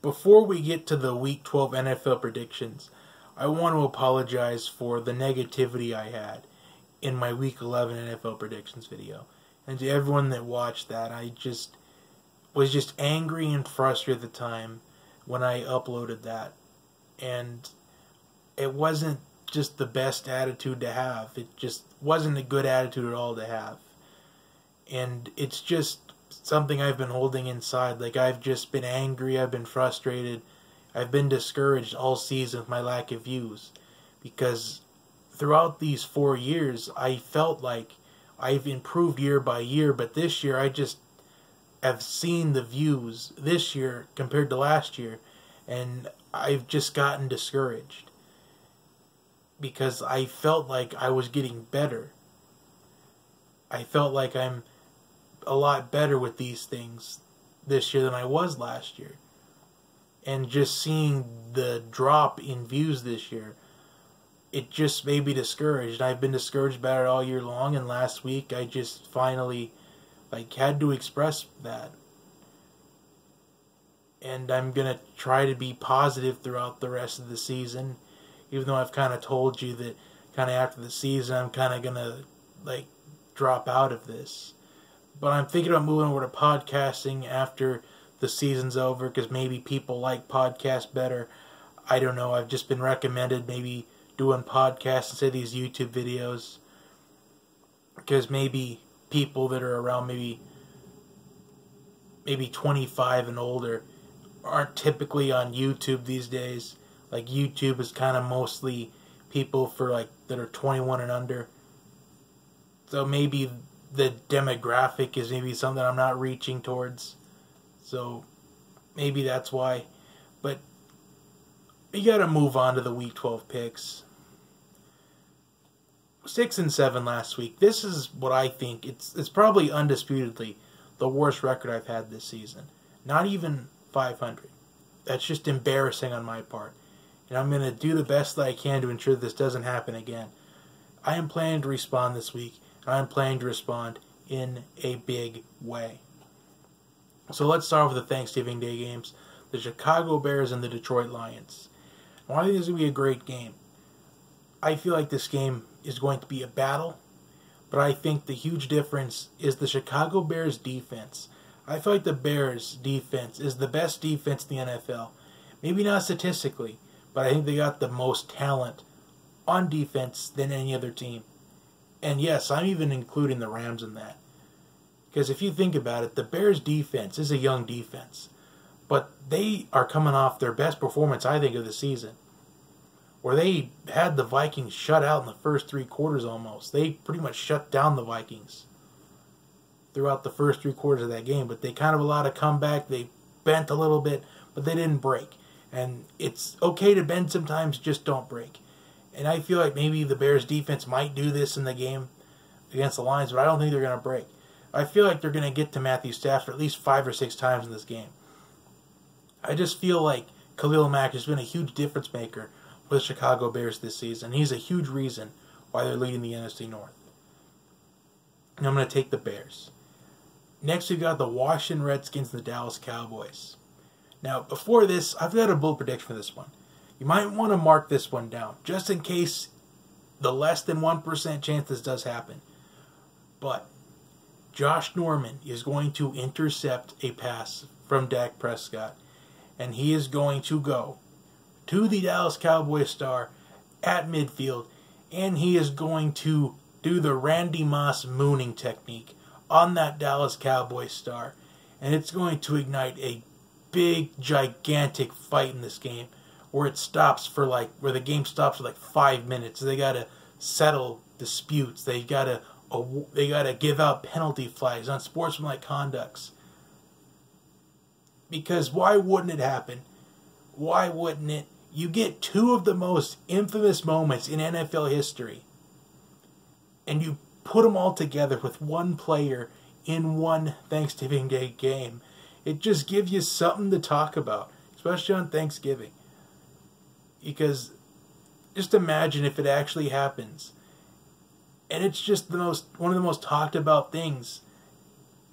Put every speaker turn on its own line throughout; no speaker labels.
Before we get to the Week 12 NFL predictions, I want to apologize for the negativity I had in my Week 11 NFL predictions video. And to everyone that watched that, I was just angry and frustrated at the time when I uploaded that. And it wasn't just the best attitude to have. It just wasn't a good attitude at all to have. And it's just something I've been holding inside. Like, I've just been angry, I've been frustrated, I've been discouraged all season with my lack of views. Because throughout these 4 years, I felt like I've improved year by year, but this year I just have seen the views this year compared to last year, and I've just gotten discouraged. Because I felt like I was getting better. I felt like I'm a lot better with these things this year than I was last year. And just seeing the drop in views this year, it just made me discouraged. I've been discouraged about it all year long, and last week I just finally had to express that. And I'm going to try to be positive throughout the rest of the season, even though I've kind of told you that kind of after the season I'm kind of going to drop out of this. But I'm thinking about moving over to podcasting after the season's over, because maybe people like podcasts better. I don't know. I've just been recommended maybe doing podcasts instead of these YouTube videos, because maybe people that are around maybe 25 and older aren't typically on YouTube these days. Like, YouTube is kind of mostly people for that are 21 and under. So maybe the demographic is maybe something I'm not reaching towards. So maybe that's why. But you got to move on to the Week 12 picks. 6 and 7 last week. This is what I think. It's probably undisputedly the worst record I've had this season. Not even 500. That's just embarrassing on my part. And I'm going to do the best that I can to ensure this doesn't happen again. I am planning to respond this week. I'm planning to respond in a big way. So let's start with the Thanksgiving Day games. The Chicago Bears and the Detroit Lions. Now, I think this is going to be a great game. I feel like this game is going to be a battle, but I think the huge difference is the Chicago Bears defense. I feel like the Bears defense is the best defense in the NFL. Maybe not statistically, but I think they got the most talent on defense than any other team. And yes, I'm even including the Rams in that. Because if you think about it, the Bears defense is a young defense. But they are coming off their best performance, I think, of the season. Where they had the Vikings shut out in the first 3 quarters almost. They pretty much shut down the Vikings throughout the first 3 quarters of that game. But they kind of allowed a comeback. They bent a little bit, but they didn't break. And it's okay to bend sometimes, just don't break. And I feel like maybe the Bears defense might do this in the game against the Lions, but I don't think they're going to break. I feel like they're going to get to Matthew Stafford at least 5 or 6 times in this game. I just feel like Khalil Mack has been a huge difference maker for the Chicago Bears this season. He's a huge reason why they're leading the NFC North. And I'm going to take the Bears. Next, we've got the Washington Redskins and the Dallas Cowboys. Now, before this, I've got a bold prediction for this one. You might want to mark this one down, just in case the less than 1% chance this does happen. But Josh Norman is going to intercept a pass from Dak Prescott, and he is going to go to the Dallas Cowboys star at midfield, and he is going to do the Randy Moss mooning technique on that Dallas Cowboys star, and it's going to ignite a big, gigantic fight in this game, where it stops for where the game stops for 5 minutes. They gotta settle disputes. They gotta give out penalty flags on sportsmanlike conducts. Because why wouldn't it happen? Why wouldn't it? You get 2 of the most infamous moments in NFL history, and you put them all together with one player in one Thanksgiving Day game. It just gives you something to talk about, especially on Thanksgiving. Because just imagine if it actually happens. And it's just one of the most talked about things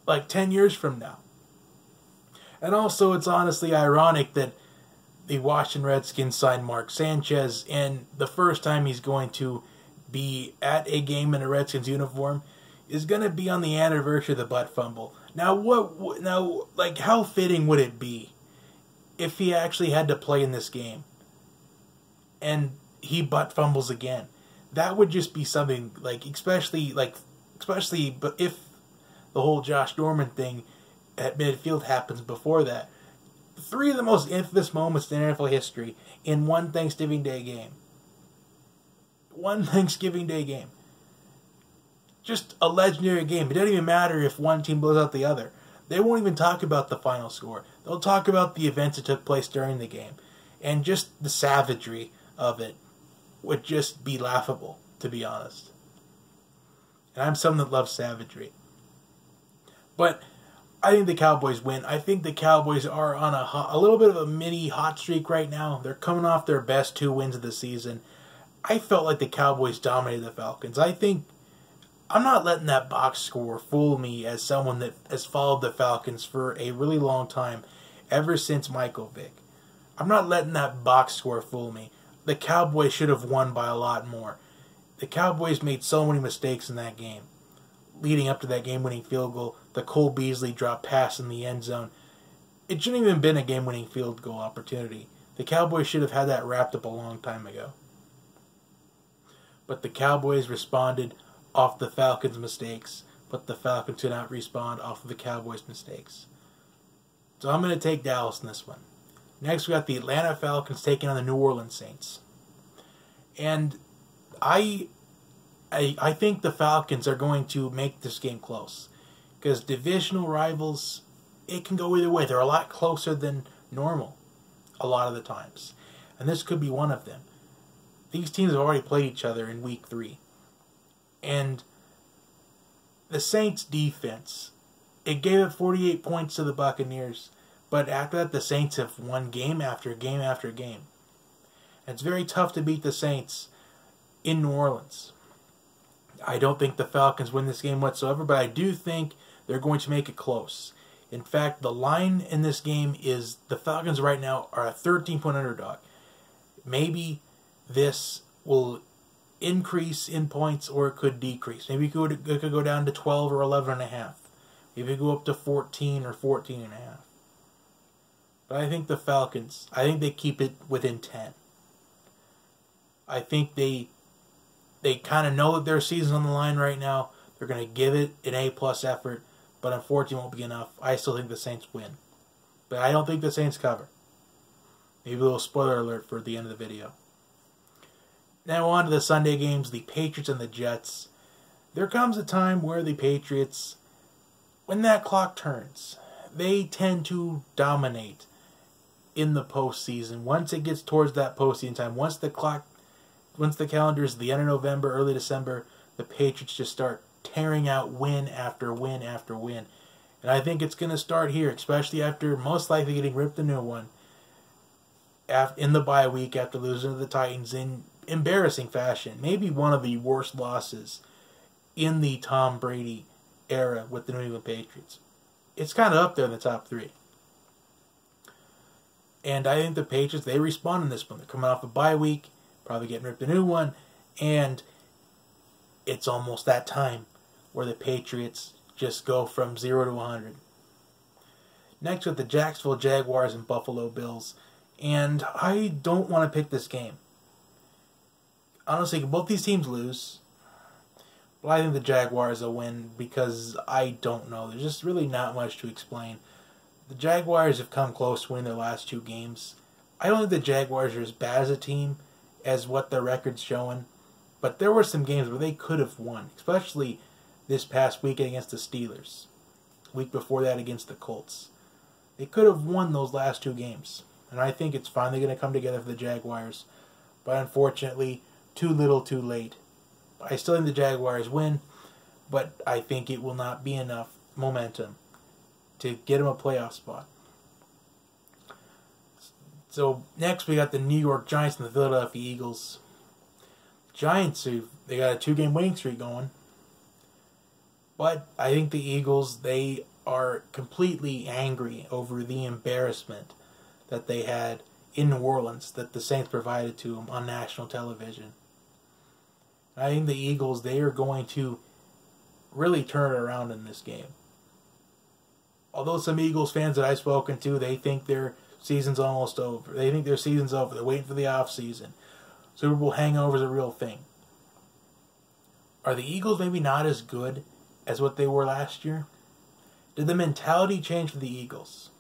10 years from now. And also, it's honestly ironic that the Washington Redskins signed Mark Sanchez, and the first time he's going to be at a game in a Redskins uniform is going to be on the anniversary of the butt fumble. Now, how fitting would it be if he actually had to play in this game and he butt fumbles again? That would just be something, especially if the whole Josh Norman thing at midfield happens before that. 3 of the most infamous moments in NFL history in one Thanksgiving Day game. One Thanksgiving Day game. Just a legendary game. It doesn't even matter if one team blows out the other. They won't even talk about the final score. They'll talk about the events that took place during the game. And just the savagery of it would just be laughable, to be honest. And I'm someone that loves savagery. But I think the Cowboys win. I think the Cowboys are on a little bit of a mini hot streak right now. They're coming off their best 2 wins of the season. I felt like the Cowboys dominated the Falcons. I'm not letting that box score fool me as someone that has followed the Falcons for a really long time, ever since Michael Vick. I'm not letting that box score fool me. The Cowboys should have won by a lot more. The Cowboys made so many mistakes in that game. Leading up to that game-winning field goal, the Cole Beasley drop pass in the end zone. It shouldn't even have been a game-winning field goal opportunity. The Cowboys should have had that wrapped up a long time ago. But the Cowboys responded off the Falcons' mistakes, but the Falcons did not respond off of the Cowboys' mistakes. So I'm going to take Dallas in this one. Next, we got the Atlanta Falcons taking on the New Orleans Saints. And I think the Falcons are going to make this game close. Because divisional rivals, it can go either way. They're a lot closer than normal a lot of the times. And this could be one of them. These teams have already played each other in Week 3. And the Saints' defense, it gave up 48 points to the Buccaneers. But after that, the Saints have won game after game after game. And it's very tough to beat the Saints in New Orleans. I don't think the Falcons win this game whatsoever, but I do think they're going to make it close. In fact, the line in this game is the Falcons right now are a 13-point underdog. Maybe this will increase in points or it could decrease. Maybe it could go down to 12 or 11.5. Maybe it could go up to 14 or 14.5. But I think the Falcons, I think they keep it within 10. I think they kind of know that their season's on the line right now. They're going to give it an A-plus effort, but unfortunately it won't be enough. I still think the Saints win. But I don't think the Saints cover. Maybe a little spoiler alert for the end of the video. Now on to the Sunday games, the Patriots and the Jets. There comes a time where the Patriots, when that clock turns, they tend to dominate in the postseason. Once it gets towards that postseason time, once the calendar is the end of November, early December, the Patriots just start tearing out win after win after win. And I think it's going to start here, especially after most likely getting ripped a new one in the bye week after losing to the Titans in embarrassing fashion. Maybe one of the worst losses in the Tom Brady era with the New England Patriots. It's kind of up there in the top 3. And I think the Patriots, they respond in this one. They're coming off a bye week, probably getting ripped a new one, and it's almost that time where the Patriots just go from 0 to 100. Next with the Jacksonville Jaguars and Buffalo Bills. And I don't want to pick this game. Honestly, both these teams lose. But I think the Jaguars will win because I don't know. There's just really not much to explain. The Jaguars have come close to winning their last 2 games. I don't think the Jaguars are as bad as a team as what their record's showing. But there were some games where they could have won. Especially this past weekend against the Steelers. Week before that against the Colts. They could have won those last 2 games. And I think it's finally going to come together for the Jaguars. But unfortunately, too little too late. I still think the Jaguars win. But I think it will not be enough momentum to get them a playoff spot. So next we got the New York Giants and the Philadelphia Eagles. Giants, they got a 2-game winning streak going. But I think the Eagles, they are completely angry over the embarrassment that they had in New Orleans that the Saints provided to them on national television. I think the Eagles, they are going to really turn it around in this game. Although some Eagles fans that I've spoken to, they think their season's almost over. They think their season's over. They're waiting for the off season. Super Bowl hangover is a real thing. Are the Eagles maybe not as good as what they were last year? Did the mentality change for the Eagles?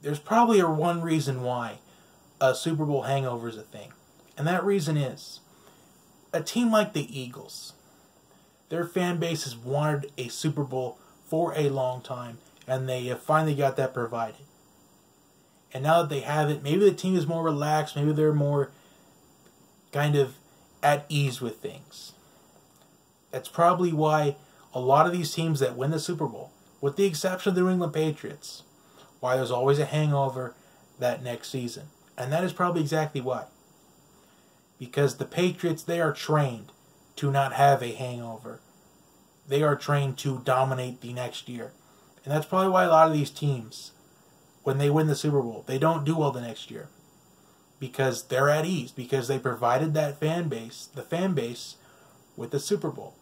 There's probably one reason why a Super Bowl hangover is a thing. And that reason is, a team like the Eagles, their fan base has wanted a Super Bowl for a long time, and they have finally got that provided. And now that they have it, maybe the team is more relaxed, maybe they're more kind of at ease with things. That's probably why a lot of these teams that win the Super Bowl, with the exception of the New England Patriots, why there's always a hangover that next season. And that is probably exactly why. Because the Patriots, they are trained to not have a hangover. They are trained to dominate the next year. And that's probably why a lot of these teams, when they win the Super Bowl, they don't do well the next year. Because they're at ease. Because they provided that fan base, the fan base, with the Super Bowl.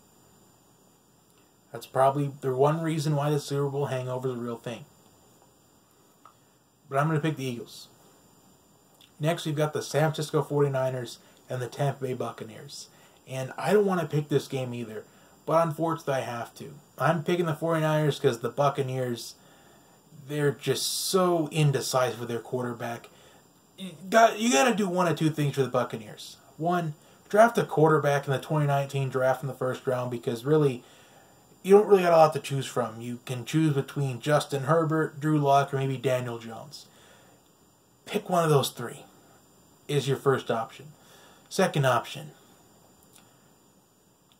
That's probably the one reason why the Super Bowl hangover is a real thing. But I'm going to pick the Eagles. Next, we've got the San Francisco 49ers and the Tampa Bay Buccaneers. And I don't want to pick this game either, but unfortunately I have to. I'm picking the 49ers because the Buccaneers, they're just so indecisive with their quarterback. You got to do one of two things for the Buccaneers. One, draft a quarterback in the 2019 draft in the first round, because really, you don't really got a lot to choose from. You can choose between Justin Herbert, Drew Lock, or maybe Daniel Jones. Pick one of those three is your first option. Second option,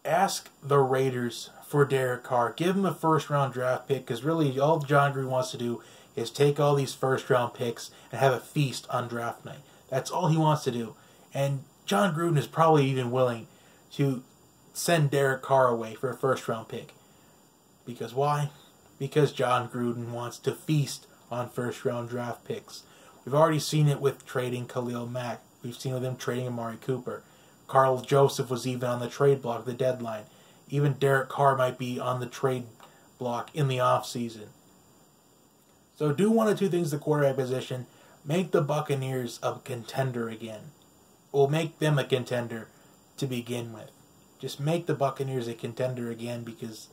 ask the Raiders for Derek Carr. Give him a first-round draft pick, because really all John Gruden wants to do is take all these first-round picks and have a feast on draft night. That's all he wants to do. And John Gruden is probably even willing to send Derek Carr away for a first-round pick. Because why? Because John Gruden wants to feast on first-round draft picks. We've already seen it with trading Khalil Mack. We've seen with him trading Amari Cooper. Carl Joseph was even on the trade block at the deadline. Even Derek Carr might be on the trade block in the offseason. So do one of two things at the quarterback position. Make the Buccaneers a contender again. Or make them a contender to begin with. Just make the Buccaneers a contender again, because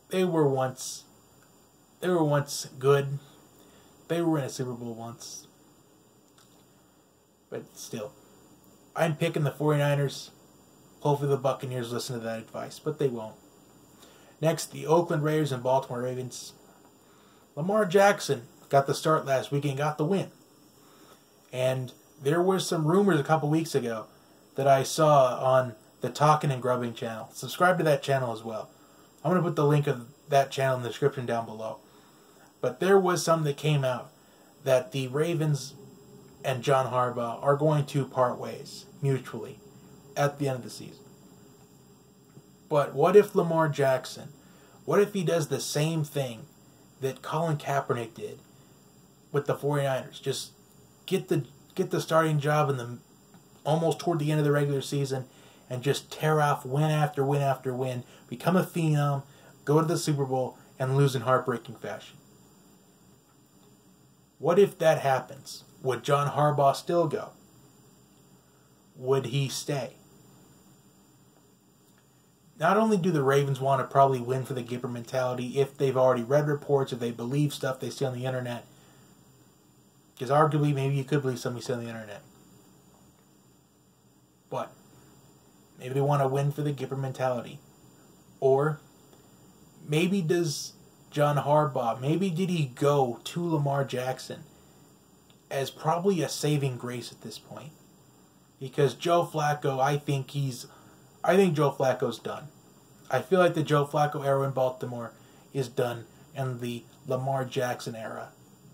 they were once good. They were in a Super Bowl once. But still, I'm picking the 49ers. Hopefully the Buccaneers listen to that advice, but they won't. Next, the Oakland Raiders and Baltimore Ravens. Lamar Jackson got the start last week and got the win. And there were some rumors a couple weeks ago that I saw on the Talkin' and Grubbing channel. Subscribe to that channel as well. I'm going to put the link of that channel in the description down below. But there was some that came out that the Ravens and John Harbaugh are going to part ways mutually at the end of the season. But what if Lamar Jackson, what if he does the same thing that Colin Kaepernick did with the 49ers? Just get the starting job in the almost toward the end of the regular season and just tear off win after win after win, become a phenom, go to the Super Bowl, and lose in heartbreaking fashion. What if that happens? Would John Harbaugh still go? Would he stay? Not only do the Ravens want to probably win for the Gipper mentality, if they've already read reports, if they believe stuff they see on the internet, because arguably maybe you could believe something you see on the internet. But maybe they want to win for the Gipper mentality. Or maybe does John Harbaugh, maybe did he go to Lamar Jackson as probably a saving grace at this point? Because Joe Flacco, I think Joe Flacco's done. I feel like the Joe Flacco era in Baltimore is done, and the Lamar Jackson era,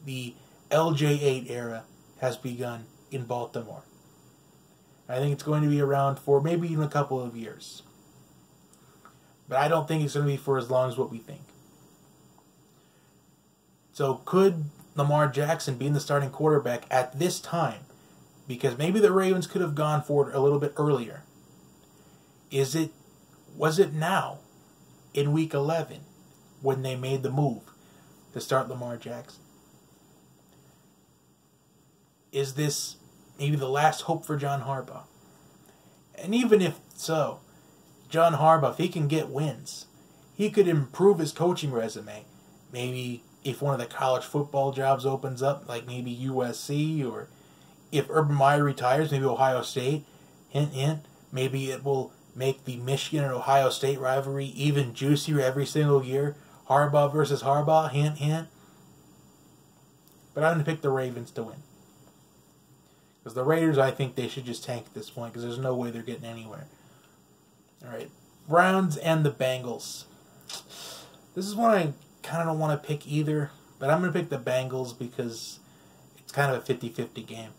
the LJ8 era, has begun in Baltimore. I think it's going to be around for maybe even a couple of years. But I don't think it's going to be for as long as what we think. So could Lamar Jackson being the starting quarterback at this time, because maybe the Ravens could have gone for it a little bit earlier. Was it now, in Week 11, when they made the move to start Lamar Jackson? Is this maybe the last hope for John Harbaugh? And even if so, John Harbaugh, if he can get wins, he could improve his coaching resume. Maybe if one of the college football jobs opens up, like maybe USC, or if Urban Meyer retires, maybe Ohio State. Hint, hint. Maybe it will make the Michigan and Ohio State rivalry even juicier every single year. Harbaugh versus Harbaugh. Hint, hint. But I'm going to pick the Ravens to win. Because the Raiders, I think they should just tank at this point, because there's no way they're getting anywhere. All right. Browns and the Bengals. This is one I kind of don't want to pick either, but I'm going to pick the Bengals because it's kind of a 50-50 game.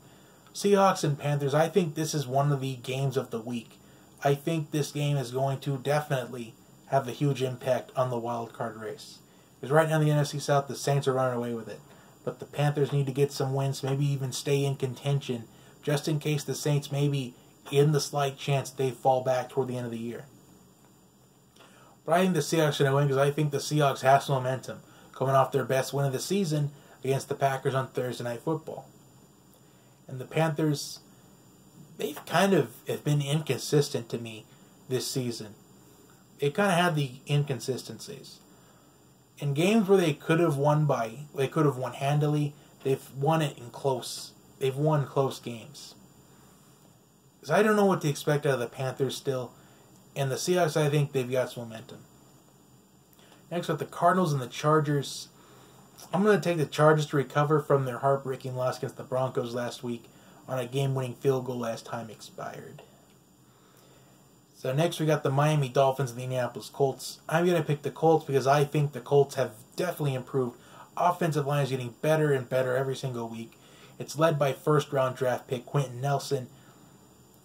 Seahawks and Panthers, I think this is one of the games of the week. I think this game is going to definitely have a huge impact on the wild card race. Because right now in the NFC South, the Saints are running away with it. But the Panthers need to get some wins, maybe even stay in contention, just in case the Saints maybe in the slight chance they fall back toward the end of the year. But I think the Seahawks are going to win because I think the Seahawks have some momentum, coming off their best win of the season against the Packers on Thursday Night Football. And the Panthers, they've kind of have been inconsistent to me this season. They kind of had the inconsistencies. In games where they could have won handily, they've won it in close. They've won close games. So I don't know what to expect out of the Panthers still. And the Seahawks, I think they've got some momentum. Next, with the Cardinals and the Chargers. I'm going to take the Chargers to recover from their heartbreaking loss against the Broncos last week on a game-winning field goal as time expired. So next we got the Miami Dolphins and the Indianapolis Colts. I'm going to pick the Colts because I think the Colts have definitely improved. Offensive line is getting better and better every single week. It's led by first-round draft pick Quentin Nelson.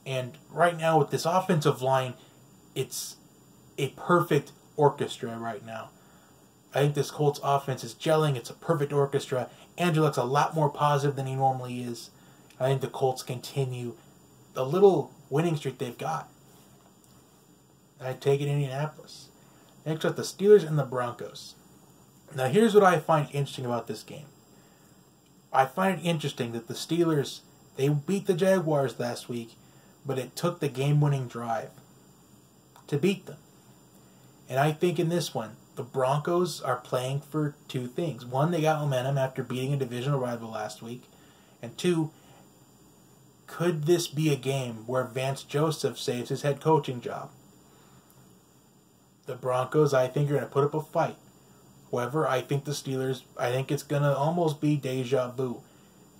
And right now with this offensive line, it's a perfect orchestra right now. I think this Colts offense is gelling. It's a perfect orchestra. Andrew looks a lot more positive than he normally is. I think the Colts continue the little winning streak they've got. I take it in Indianapolis. Next up, the Steelers and the Broncos. Now here's what I find interesting about this game. I find it interesting that the Steelers, they beat the Jaguars last week, but it took the game-winning drive to beat them. And I think in this one, the Broncos are playing for two things. One, they got momentum after beating a divisional rival last week. And two, could this be a game where Vance Joseph saves his head coaching job? The Broncos, I think, are going to put up a fight. However, I think the Steelers, I think it's going to almost be deja vu,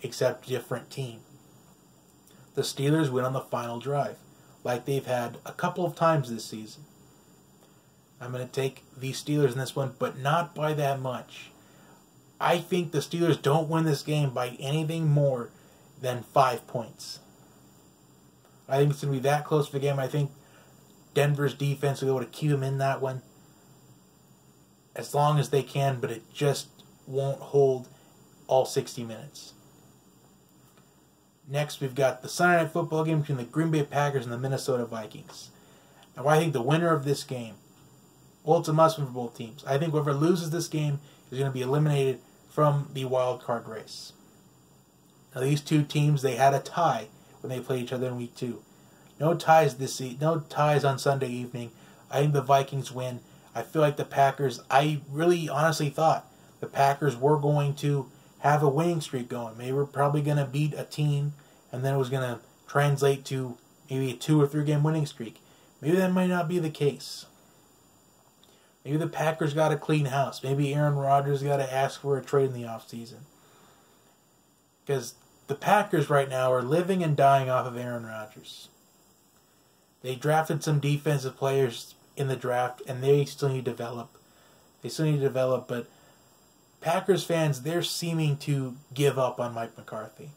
except different team. The Steelers win on the final drive, like they've had a couple of times this season. I'm going to take the Steelers in this one, but not by that much. I think the Steelers don't win this game by anything more than 5 points. I think it's going to be that close of a game. I think Denver's defense will be able to keep them in that one as long as they can, but it just won't hold all 60 minutes. Next, we've got the Sunday Night Football game between the Green Bay Packers and the Minnesota Vikings. Now, I think the winner of this game, well, it's a must-win for both teams. I think whoever loses this game is going to be eliminated from the wild card race. Now, these two teams, they had a tie when they played each other in Week 2. No ties no ties on Sunday evening. I think the Vikings win. I feel like the Packers, I really honestly thought the Packers were going to have a winning streak going. They were probably going to beat a team, and then it was going to translate to maybe a 2 or 3 game winning streak. Maybe that might not be the case. Maybe the Packers got a clean house. Maybe Aaron Rodgers got to ask for a trade in the offseason. Because the Packers right now are living and dying off of Aaron Rodgers. They drafted some defensive players in the draft, and they still need to develop. But Packers fans, they're seeming to give up on Mike McCarthy.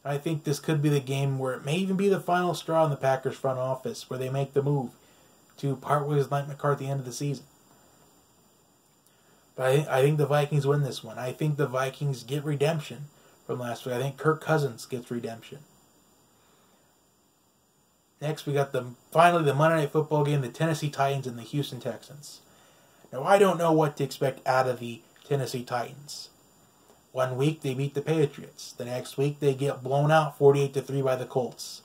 I think this could be the game where it may even be the final straw in the Packers front office, where they make the move to part ways with Mike McCarthy at the end of the season. But I think the Vikings win this one. I think the Vikings get redemption from last week. I think Kirk Cousins gets redemption. Next, we got finally the Monday Night Football game, the Tennessee Titans and the Houston Texans. Now, I don't know what to expect out of the Tennessee Titans. One week, they beat the Patriots. The next week, they get blown out 48-3 by the Colts.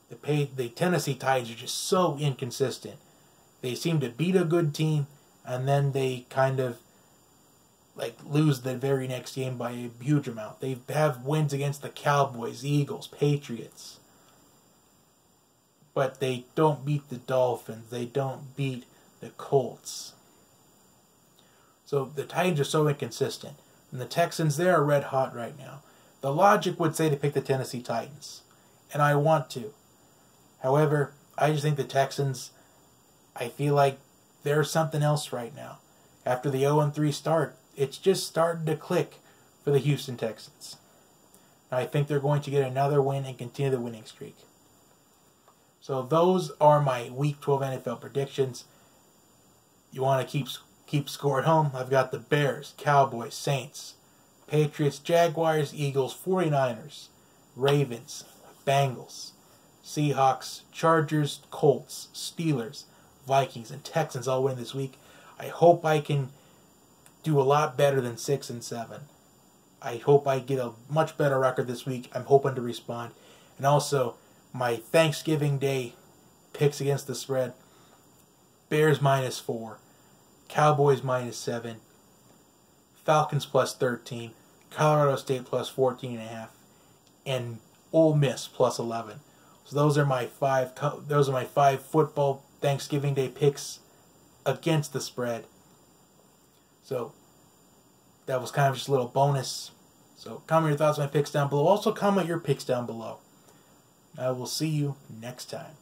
The Tennessee Titans are just so inconsistent. They seem to beat a good team, and then they kind of lose the very next game by a huge amount. They have wins against the Cowboys, Eagles, Patriots. But they don't beat the Dolphins. They don't beat the Colts. So the Titans are so inconsistent. And the Texans, they are red hot right now. The logic would say to pick the Tennessee Titans. And I want to. However, I just think the Texans, I feel like they're something else right now. After the 0-3 start, it's just starting to click for the Houston Texans. I think they're going to get another win and continue the winning streak. So those are my Week 12 NFL predictions. You want to keep score at home? I've got the Bears, Cowboys, Saints, Patriots, Jaguars, Eagles, 49ers, Ravens, Bengals, Seahawks, Chargers, Colts, Steelers, Vikings, and Texans all win this week. I hope I can do a lot better than 6-7. I hope I get a much better record this week. I'm hoping to respond. And also, my Thanksgiving Day picks against the spread. Bears -4. Cowboys -7. Falcons +13. Colorado State +14.5. And Ole Miss +11. So those are my five football Thanksgiving Day picks against the spread. So that was kind of just a little bonus. So comment your thoughts on my picks down below. Also comment your picks down below. I will see you next time.